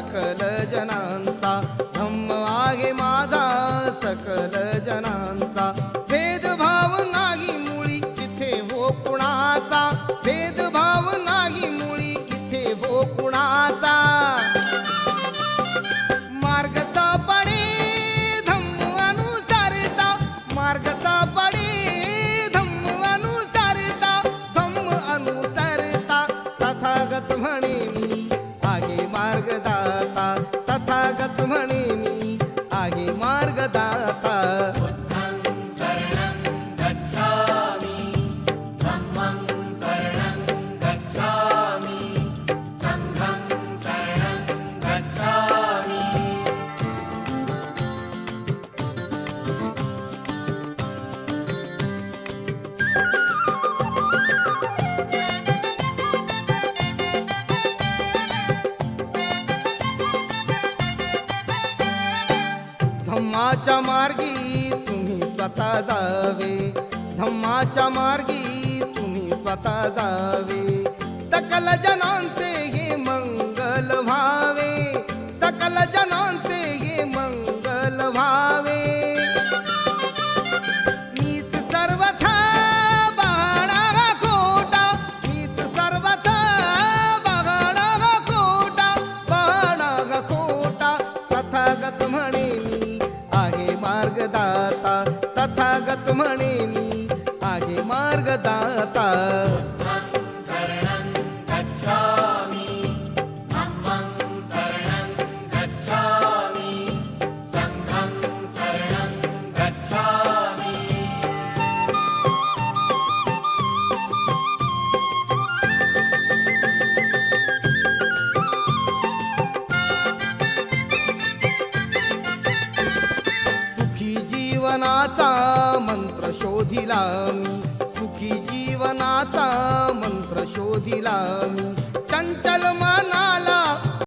सकल जनांचा, धम्म आहे माझा सकल जनांचा. भेदभाव नाही मुळी इथे हो कुणाचा, भेदभाव नाही मुळी इथे हो कुणाचा. मार्ग सापडे धम्म अनुसारता, मार्ग सापडे धम्म अनुसारता, धम्म अनुसारता. तथागत म्हणे मी आहे मार्गदाता, तथागत म्हणे मी आहे मार्गदाता. बुद्धं शरणं गच्छामि, धम्मं शरणं गच्छामि, संघं शरणं गच्छामि. धम्माच्या मार्गी तुम्ही स्वतः जावे, धम्माच्या मार्गी तुम्ही स्वतः जावे. सकल जनांचे हे मंगल व्हावे, सकल जनांचे हे मंगल व्हावे. मीच सर्वथा बहाणा खोटा, मीच सर्वथा बहाणा खोटा, बहाणा खोटा. तथागत म्हणे मी आहे मार्गदाता, तथागत म्हणे मी आहे मार्गदाता. बुद्धं शरणं गच्छामि, धम्मं शरणं गच्छामि, संघं शरणं गच्छामि. सुखी जीवनाचा मंत्र शोधिला मी, सुखी जीवनाचा मंत्र शोधिला मी.